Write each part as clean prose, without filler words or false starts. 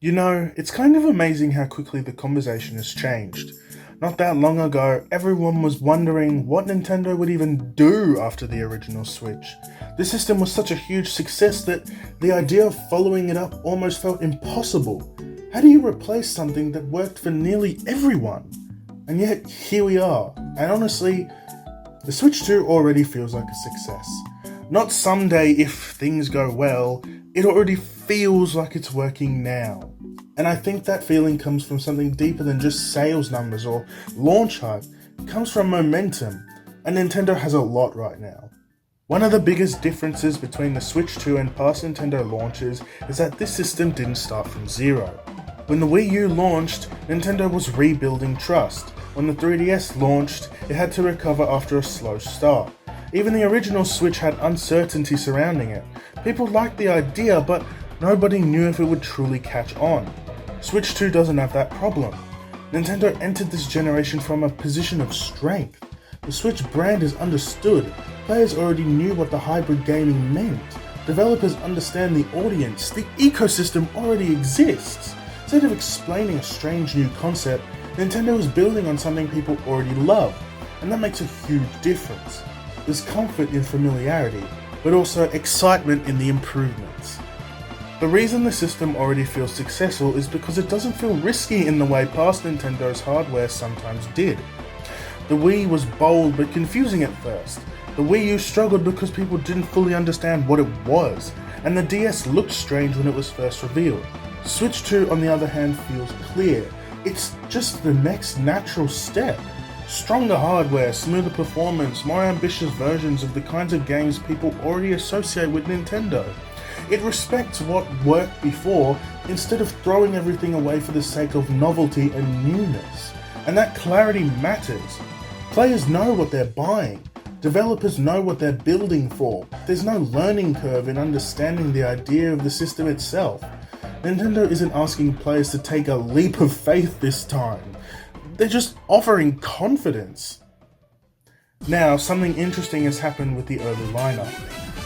You know, it's kind of amazing how quickly the conversation has changed. Not that long ago, everyone was wondering what Nintendo would even do after the original Switch. The system was such a huge success that the idea of following it up almost felt impossible. How do you replace something that worked for nearly everyone? And yet, here we are. And honestly, the Switch 2 already feels like a success. Not someday if things go well, it already feels like it's working now. And I think that feeling comes from something deeper than just sales numbers or launch hype. It comes from momentum, and Nintendo has a lot right now. One of the biggest differences between the Switch 2 and past Nintendo launches is that this system didn't start from zero. When the Wii U launched, Nintendo was rebuilding trust. When the 3DS launched, it had to recover after a slow start. Even the original Switch had uncertainty surrounding it. People liked the idea, but nobody knew if it would truly catch on. Switch 2 doesn't have that problem. Nintendo entered this generation from a position of strength. The Switch brand is understood. Players already knew what the hybrid gaming meant. Developers understand the audience. The ecosystem already exists. Instead of explaining a strange new concept, Nintendo is building on something people already love, and that makes a huge difference. There's comfort in familiarity, but also excitement in the improvements. The reason the system already feels successful is because it doesn't feel risky in the way past Nintendo's hardware sometimes did. The Wii was bold but confusing at first. The Wii U struggled because people didn't fully understand what it was, and the DS looked strange when it was first revealed. Switch 2, on the other hand, feels clear. It's just the next natural step. Stronger hardware, smoother performance, more ambitious versions of the kinds of games people already associate with Nintendo. It respects what worked before instead of throwing everything away for the sake of novelty and newness. And that clarity matters. Players know what they're buying. Developers know what they're building for. There's no learning curve in understanding the idea of the system itself. Nintendo isn't asking players to take a leap of faith this time. They're just offering confidence. Now, something interesting has happened with the early lineup.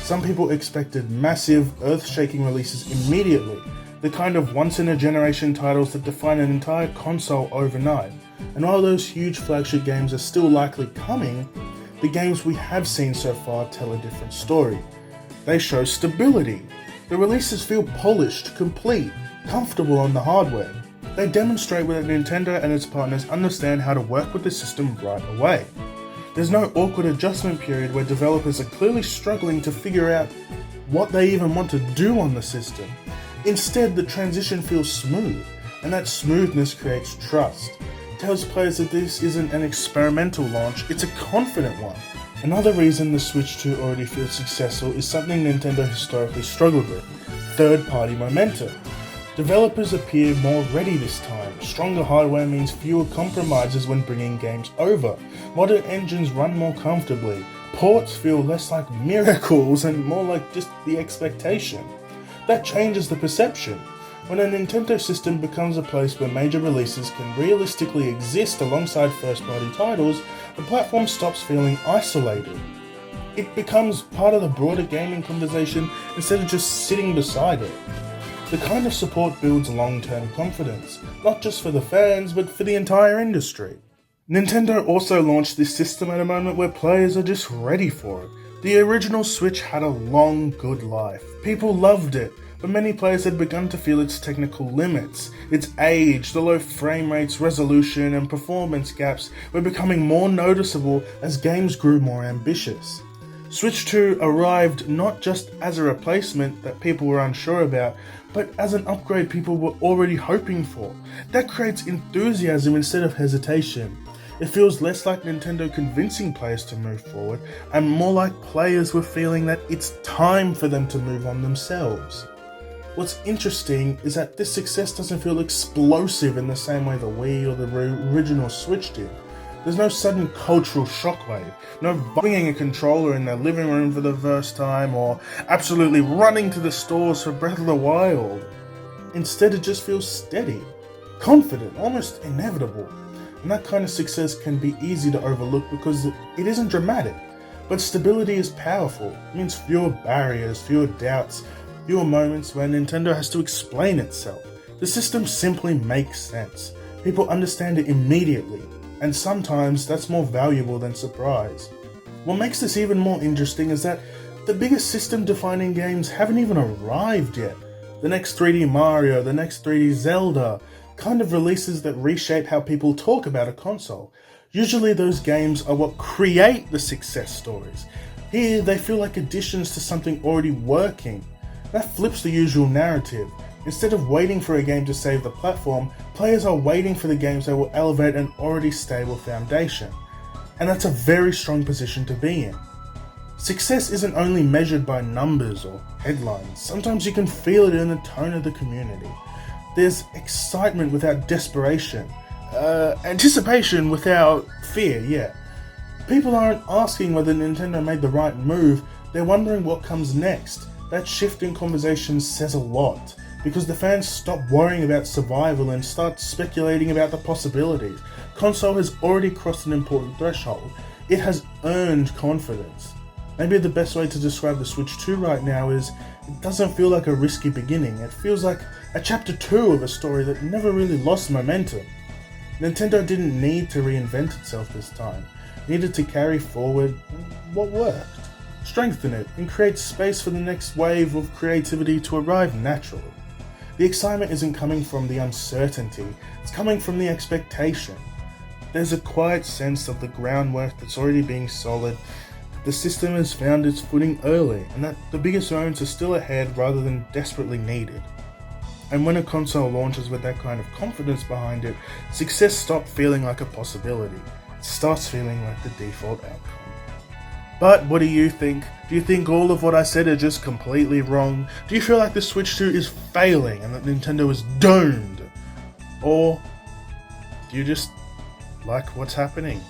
Some people expected massive, earth-shaking releases immediately, the kind of once-in-a-generation titles that define an entire console overnight. And while those huge flagship games are still likely coming, the games we have seen so far tell a different story. They show stability. The releases feel polished, complete, comfortable on the hardware. They demonstrate that Nintendo and its partners understand how to work with the system right away. There's no awkward adjustment period where developers are clearly struggling to figure out what they even want to do on the system. Instead, the transition feels smooth, and that smoothness creates trust. It tells players that this isn't an experimental launch, it's a confident one. Another reason the Switch 2 already feels successful is something Nintendo historically struggled with: third-party momentum. Developers appear more ready this time. Stronger hardware means fewer compromises when bringing games over. Modern engines run more comfortably. Ports feel less like miracles and more like just the expectation. That changes the perception. When a Nintendo system becomes a place where major releases can realistically exist alongside first-party titles, the platform stops feeling isolated. It becomes part of the broader gaming conversation instead of just sitting beside it. The kind of support builds long-term confidence, not just for the fans, but for the entire industry. Nintendo also launched this system at a moment where players are just ready for it. The original Switch had a long, good life. People loved it, but many players had begun to feel its technical limits. Its age, the low frame rates, resolution, and performance gaps were becoming more noticeable as games grew more ambitious. Switch 2 arrived not just as a replacement that people were unsure about, but as an upgrade people were already hoping for. That creates enthusiasm instead of hesitation. It feels less like Nintendo convincing players to move forward, and more like players were feeling that it's time for them to move on themselves. What's interesting is that this success doesn't feel explosive in the same way the Wii or the original Switch did. There's no sudden cultural shockwave, no bringing a controller in their living room for the first time, or absolutely running to the stores for Breath of the Wild. Instead, it just feels steady, confident, almost inevitable. And that kind of success can be easy to overlook because it isn't dramatic. But stability is powerful. It means fewer barriers, fewer doubts, fewer moments where Nintendo has to explain itself. The system simply makes sense. People understand it immediately, and sometimes that's more valuable than surprise. What makes this even more interesting is that the biggest system-defining games haven't even arrived yet. The next 3D Mario, the next 3D Zelda, kind of releases that reshape how people talk about a console. Usually those games are what create the success stories. Here, they feel like additions to something already working. That flips the usual narrative. Instead of waiting for a game to save the platform, players are waiting for the games that will elevate an already stable foundation. And that's a very strong position to be in. Success isn't only measured by numbers or headlines. Sometimes you can feel it in the tone of the community. There's excitement without desperation. Anticipation without fear, yeah. People aren't asking whether Nintendo made the right move, they're wondering what comes next. That shift in conversation says a lot, because the fans stop worrying about survival and start speculating about the possibilities. Console has already crossed an important threshold. It has earned confidence. Maybe the best way to describe the Switch 2 right now is, it doesn't feel like a risky beginning, it feels like a chapter 2 of a story that never really lost momentum. Nintendo didn't need to reinvent itself this time, it needed to carry forward what worked, strengthen it, and create space for the next wave of creativity to arrive naturally. The excitement isn't coming from the uncertainty, it's coming from the expectation. There's a quiet sense of the groundwork that's already being solid. The system has found its footing early, and that the biggest moments are still ahead rather than desperately needed. And when a console launches with that kind of confidence behind it, success stops feeling like a possibility. It starts feeling like the default outcome. But what do you think? Do you think all of what I said are just completely wrong? Do you feel like the Switch 2 is failing and that Nintendo is doomed? Or do you just like what's happening?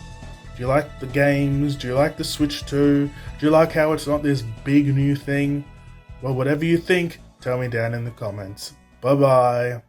Do you like the games? Do you like the Switch 2? Do you like how it's not this big new thing? Well, whatever you think, tell me down in the comments. Bye bye.